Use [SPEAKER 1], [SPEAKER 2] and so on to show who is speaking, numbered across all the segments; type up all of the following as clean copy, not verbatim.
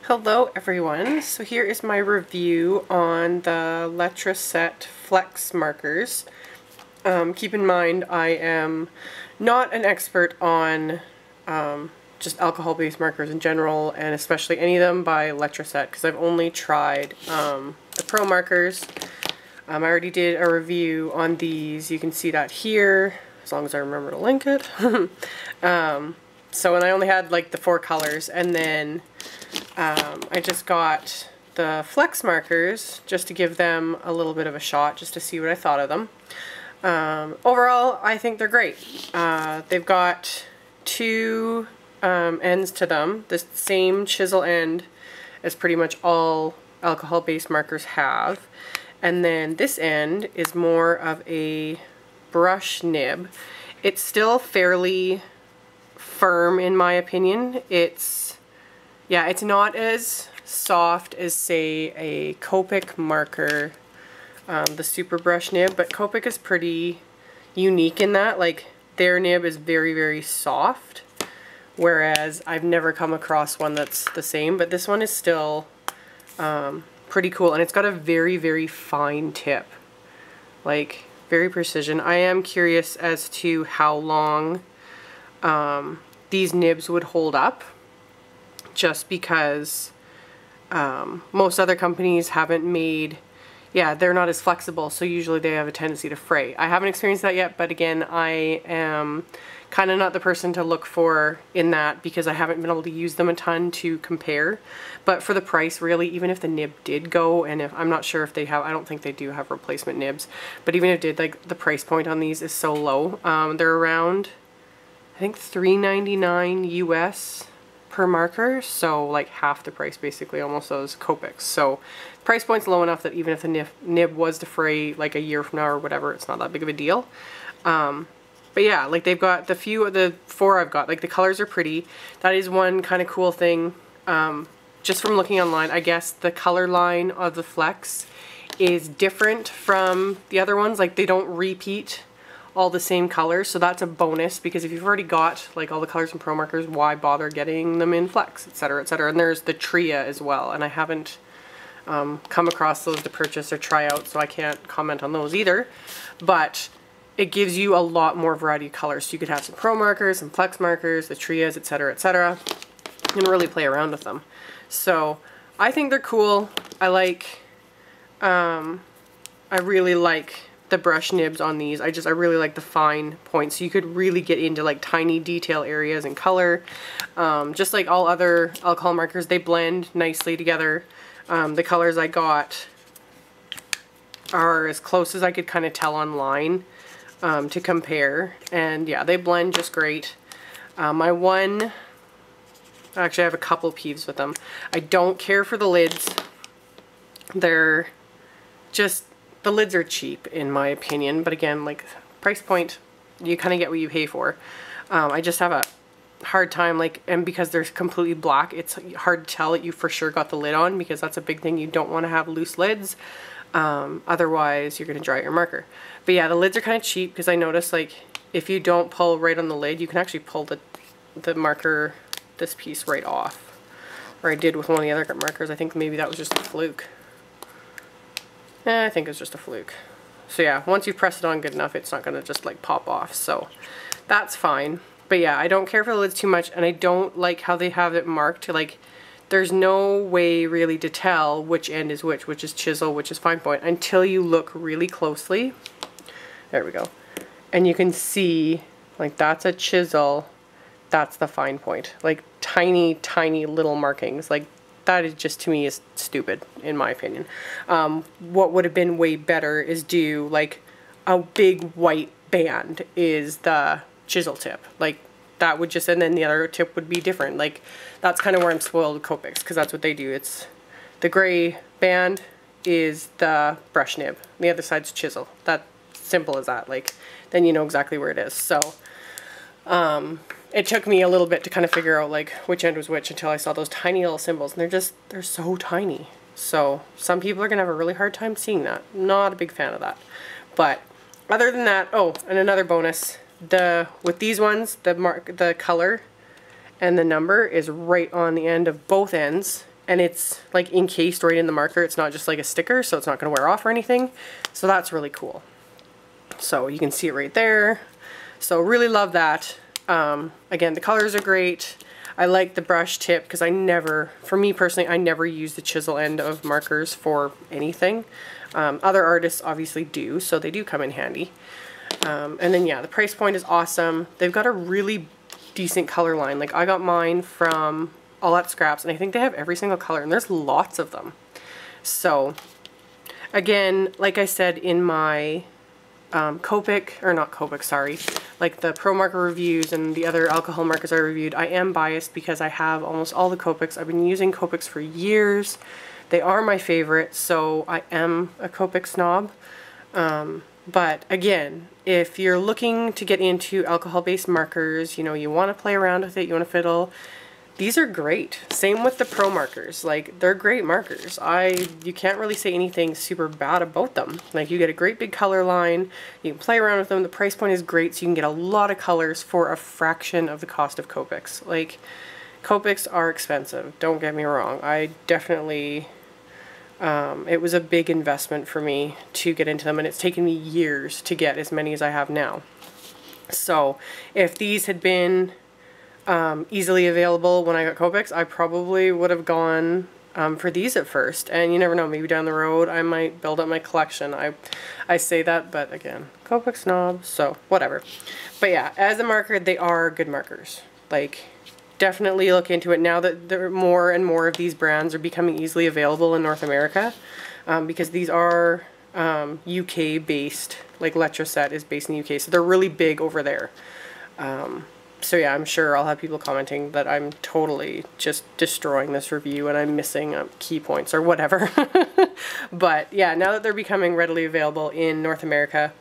[SPEAKER 1] Hello everyone, so here is my review on the Letraset Flex markers. Keep in mind I am not an expert on just alcohol-based markers in general, and especially any of them by Letraset, because I've only tried the Pro markers. I already did a review on these. You can see that here, as long as I remember to link it. So, and I only had like the 4 colors, and then I just got the Flex markers just to give them a little bit of a shot, just to see what I thought of them. Overall, I think they're great. They've got 2 ends to them, the same chisel end as pretty much all alcohol-based markers have. And then this end is more of a brush nib. It's still fairly firm in my opinion. It's not as soft as, say, a Copic marker, the super brush nib, but Copic is pretty unique in that, like, their nib is very, very soft, whereas I've never come across one that's the same, but this one is still pretty cool, and it's got a very, very fine tip, like, very precision. I am curious as to how long these nibs would hold up, just because most other companies haven't made, they're not as flexible, so usually they have a tendency to fray. I haven't experienced that yet, but again, I am kind of not the person to look for in that, because I haven't been able to use them a ton to compare. But for the price, really, even if the nib did go, and if I'm not sure if they have, I don't think they do have replacement nibs, but even if it did, like, the price point on these is so low. They're around, I think, $3.99 US per marker, so like half the price basically, almost, those Copics. So price point's low enough that even if the nib was to fray like a year from now or whatever, it's not that big of a deal. But yeah, like, they've got the 4 I've got, like, the colors are pretty. That is one kind of cool thing, just from looking online. I guess the color line of the Flex is different from the other ones, like, they don't repeat all the same colors, so that's a bonus, because if you've already got like all the colors in Pro markers, why bother getting them in Flex, etc., etc. And there's the Tria as well, and I haven't come across those to purchase or try out, so I can't comment on those either, but it gives you a lot more variety of colors. So you could have some Pro markers, some Flex markers, the Trias, etc., etc., and really play around with them. So I think they're cool. I really like the brush nibs on these. I really like the fine points, so you could really get into like tiny detail areas and color. Just like all other alcohol markers, they blend nicely together. The colors I got are as close as I could kind of tell online to compare, and yeah, they blend just great. Actually, I have a couple peeves with them. I don't care for the lids. The lids are cheap in my opinion, but again, like, price point, you kind of get what you pay for. I just have a hard time, like, and because they're completely black, it's hard to tell that you for sure got the lid on, because that's a big thing. You don't want to have loose lids, otherwise you're going to dry out your marker. But yeah, the lids are kind of cheap, because I noticed, like, if you don't pull right on the lid, you can actually pull the marker, this piece, right off. Or I did with one of the other markers. I think maybe that was just a fluke. I think it's just a fluke. So yeah, once you press it on good enough, it's not going to just like pop off, so that's fine. But yeah, I don't care for the lids too much, and I don't like how they have it marked. Like, there's no way really to tell which end is which is chisel, which is fine point, until you look really closely. There we go. And you can see, like, that's a chisel, that's the fine point. Like, tiny, tiny little markings. Like, that is just, to me, is stupid, in my opinion. What would have been way better is do, like, a big white band is the chisel tip. Like, that would just, and then the other tip would be different. Like, that's kind of where I'm spoiled with Copics, because that's what they do. It's the gray band is the brush nib. The other side's chisel. That simple as that. Like, then you know exactly where it is. So, it took me a little bit to kind of figure out like which end was which, until I saw those tiny little symbols, and they're so tiny. So some people are gonna have a really hard time seeing that. Not a big fan of that. But other than that, oh, and another bonus, with these ones, the color and the number is right on the end of both ends, and it's like encased right in the marker. It's not just like a sticker, so it's not going to wear off or anything. So that's really cool. So you can see it right there. So really love that. Again, the colors are great. I like the brush tip because for me personally, I never use the chisel end of markers for anything. Other artists obviously do, so they do come in handy. And then yeah, the price point is awesome. They've got a really decent color line. Like I got mine from All That Scraps, and I think they have every single color, and there's lots of them. So again, like I said in my like the Pro Marker reviews and the other alcohol markers I reviewed, I am biased because I have almost all the Copics. I've been using Copics for years. They are my favorite, so I am a Copic snob. But again, if you're looking to get into alcohol-based markers, you know, you want to play around with it, you want to fiddle, these are great. Same with the Pro markers. Like, they're great markers. You can't really say anything super bad about them. Like, you get a great big color line, you can play around with them, the price point is great, so you can get a lot of colors for a fraction of the cost of Copics. Like, Copics are expensive, don't get me wrong. I definitely, it was a big investment for me to get into them, and it's taken me years to get as many as I have now. So, if these had been easily available when I got Copics, I probably would have gone for these at first, and you never know, maybe down the road I might build up my collection. I say that, but again, Copic snob, so whatever. But yeah, as a marker, they are good markers. Like, definitely look into it now that there more and more of these brands are becoming easily available in North America, because these are UK based. Like Letraset is based in the UK, so they're really big over there. So yeah, I'm sure I'll have people commenting that I'm totally just destroying this review and I'm missing key points or whatever. But yeah, now that they're becoming readily available in North America,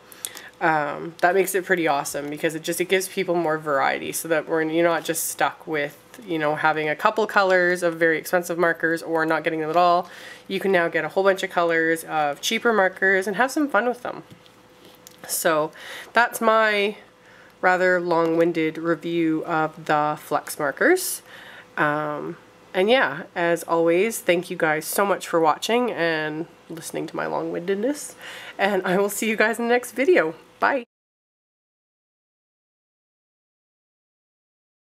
[SPEAKER 1] that makes it pretty awesome because it gives people more variety, so that you're not just stuck with, you know, having a couple colors of very expensive markers or not getting them at all. You can now get a whole bunch of colors of cheaper markers and have some fun with them. So that's my rather long-winded review of the Flex markers. And yeah, as always, thank you guys so much for watching and listening to my long-windedness, and I will see you guys in the next video. Bye!